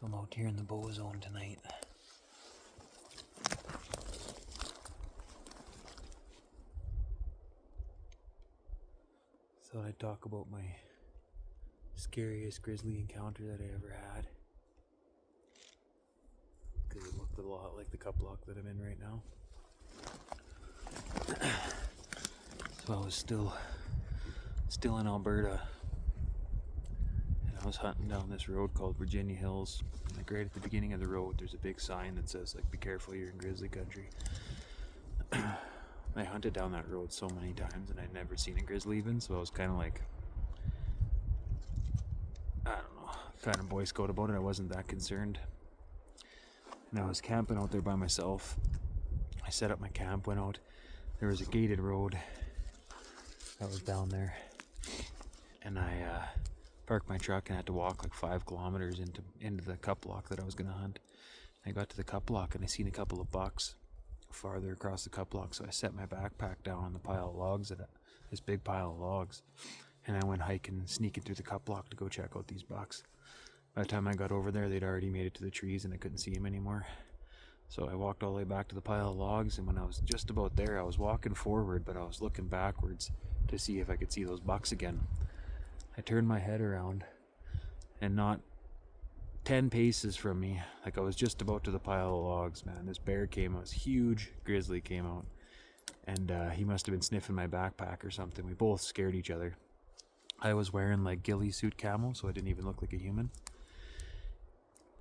So I'm out here in the bow zone tonight. Thought I'd talk about my scariest grizzly encounter that I ever had. Because it looked a lot like the cup lock that I'm in right now. So I was still in Alberta. And I was hunting down this road called Virginia Hills. Like right at the beginning of the road, there's a big sign that says, like, be careful, you're in grizzly country. I hunted down that road so many times and I'd never seen a grizzly even, so I was kind of like, I don't know, kind of Boy Scout about it. I wasn't that concerned. And I was camping out there by myself. I set up my camp, went out. There was a gated road that was down there. And I parked my truck and had to walk like 5 kilometers into the cup lock that I was going to hunt. I got to the cup lock and I seen a couple of bucks farther across the cup lock, so I set my backpack down on the pile of logs, this big pile of logs, and I went hiking, sneaking through the cup lock to go check out these bucks. By the time I got over there, they'd already made it to the trees and I couldn't see them anymore. So I walked all the way back to the pile of logs, and when I was just about there, I was walking forward, but I was looking backwards to see if I could see those bucks again. I turned my head around, and not 10 paces from me, like I was just about to the pile of logs, man, this bear came out, this huge grizzly came out, and he must have been sniffing my backpack or something. We both scared each other. I was wearing like ghillie suit camo, so I didn't even look like a human.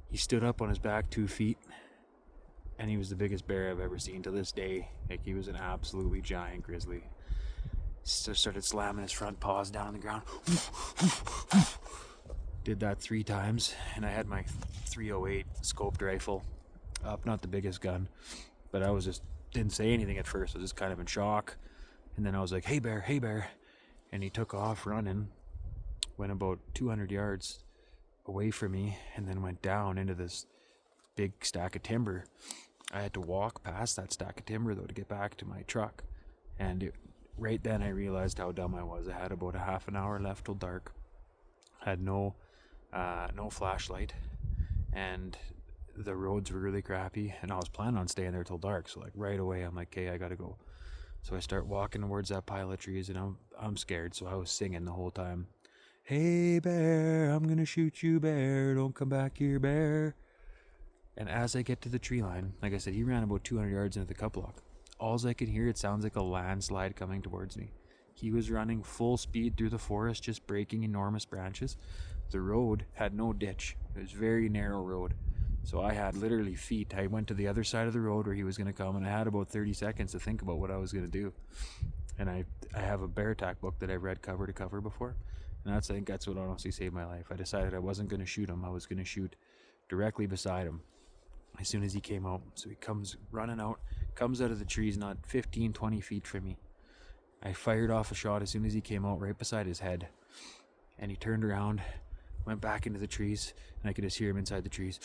He stood up on his back 2 feet, and he was the biggest bear I've ever seen to this day. Like, he was an absolutely giant grizzly. So started slamming his front paws down on the ground. Did that 3 times, and I had my 308 scoped rifle up, not the biggest gun, but I was just, didn't say anything at first. I was just kind of in shock, and then I was like, hey bear, and he took off running, went about 200 yards away from me, and then went down into this big stack of timber. I had to walk past that stack of timber though to get back to my truck, and right then I realized how dumb I was. I had about a half an hour left till dark. I had no flashlight, and the roads were really crappy, and I was planning on staying there till dark. So like right away I'm like, okay, I gotta go. So I start walking towards that pile of trees, and I'm scared, so I was singing the whole time, hey bear, I'm gonna shoot you, bear, don't come back here, bear. And as I get to the tree line, like I said, he ran about 200 yards into the cup lock. Alls I could hear, it sounds like a landslide coming towards me. He was running full speed through the forest, just breaking enormous branches. The road had no ditch. It was a very narrow road. So I had literally feet. I went to the other side of the road where he was going to come, and I had about 30 seconds to think about what I was going to do. And I have a bear attack book that I've read cover to cover before. And I think that's what honestly saved my life. I decided I wasn't going to shoot him. I was going to shoot directly beside him as soon as he came out. So he comes running out, comes out of the trees not 15, 20 feet from me. I fired off a shot as soon as he came out, right beside his head. And he turned around, went back into the trees, and I could just hear him inside the trees.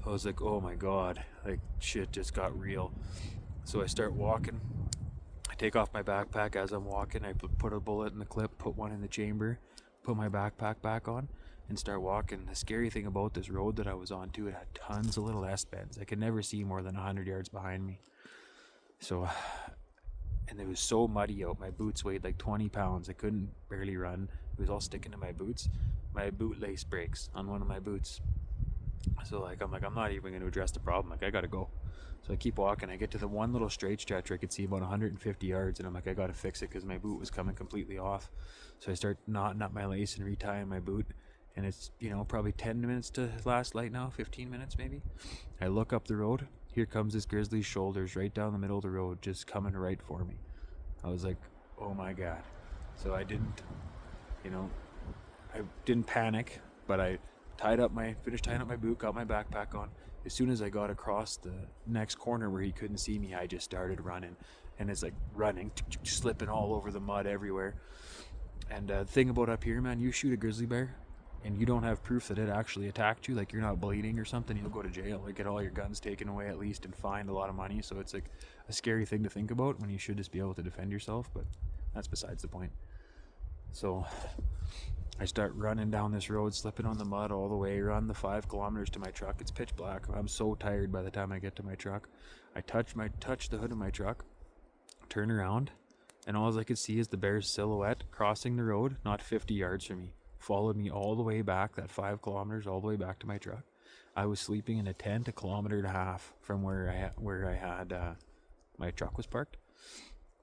I was like, oh my God, like shit just got real. So I start walking. I take off my backpack as I'm walking. I put a bullet in the clip, put one in the chamber, put my backpack back on, and start walking. The scary thing about this road that I was on too, it had tons of little S-bends. I could never see more than 100 yards behind me. So, and it was so muddy out. My boots weighed like 20 pounds. I couldn't barely run. It was all sticking to my boots. My boot lace breaks on one of my boots. So I'm not even going to address the problem. Like, I got to go. So I keep walking. I get to the one little straight stretch where I could see about 150 yards, and I'm like, I got to fix it because my boot was coming completely off. So I start knotting up my lace and retying my boot. And it's, probably 10 minutes to last light now, 15 minutes maybe. I look up the road. Here comes this grizzly's shoulders right down the middle of the road, just coming right for me. I was like, oh my God. So I didn't panic, but I finished tying up my boot, got my backpack on. As soon as I got across the next corner where he couldn't see me, I just started running. And it's like running, slipping all over the mud everywhere. And the thing about up here, man, you shoot a grizzly bear, and you don't have proof that it actually attacked you, like you're not bleeding or something, you'll go to jail, like get all your guns taken away at least, and fined a lot of money. So it's like a scary thing to think about when you should just be able to defend yourself, but that's besides the point. So I start running down this road, slipping on the mud all the way, run the 5 kilometers to my truck. It's pitch black. I'm so tired by the time I get to my truck. I touch the hood of my truck, turn around, and all I could see is the bear's silhouette crossing the road, not 50 yards from me. Followed me all the way back, that 5 kilometers, all the way back to my truck. I was sleeping in a tent 1.5 kilometers from where I had my truck was parked.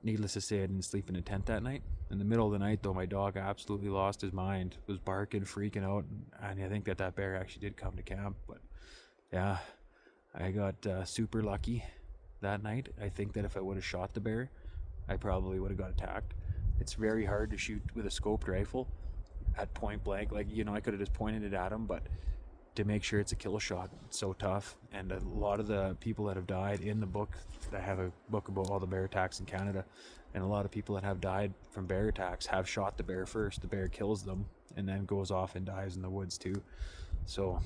Needless to say, I didn't sleep in a tent that night. In the middle of the night, though, my dog absolutely lost his mind, was barking, freaking out, and I think that bear actually did come to camp. But yeah, I got super lucky that night. I think that if I would have shot the bear, I probably would have got attacked. It's very hard to shoot with a scoped rifle at point blank. Like, I could have just pointed it at him, but to make sure it's a kill shot, it's so tough. And a lot of the people that have died in the book, I have a book about all the bear attacks in Canada, and a lot of people that have died from bear attacks have shot the bear first. The bear kills them and then goes off and dies in the woods too. So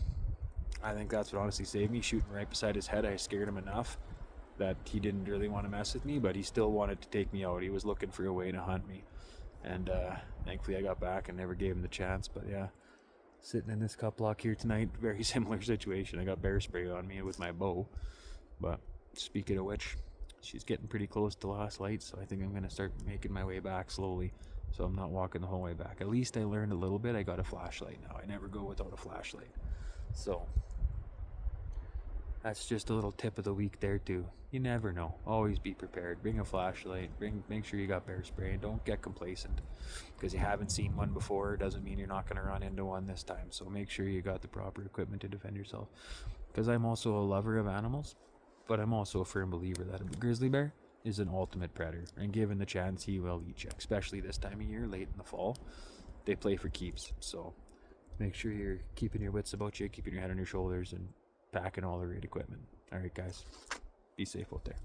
I think that's what honestly saved me. Shooting right beside his head, I scared him enough that he didn't really want to mess with me, but he still wanted to take me out. He was looking for a way to hunt me, and thankfully I got back and never gave him the chance. But yeah, sitting in this cup block here tonight, very similar situation. I got bear spray on me with my bow, but speaking of which, she's getting pretty close to last light, so I think I'm going to start making my way back slowly, so I'm not walking the whole way back. At least I learned a little bit. I got a flashlight now. I never go without a flashlight. So that's just a little tip of the week there too. You never know. Always be prepared. Bring a flashlight. Make sure you got bear spray, and don't get complacent. Because you haven't seen one before doesn't mean you're not going to run into one this time. So make sure you got the proper equipment to defend yourself. Because I'm also a lover of animals, but I'm also a firm believer that a grizzly bear is an ultimate predator, and given the chance, he will eat you. Especially this time of year, late in the fall, they play for keeps. So make sure you're keeping your wits about you, keeping your head on your shoulders, and packing all the right equipment. All right, guys, be safe out there.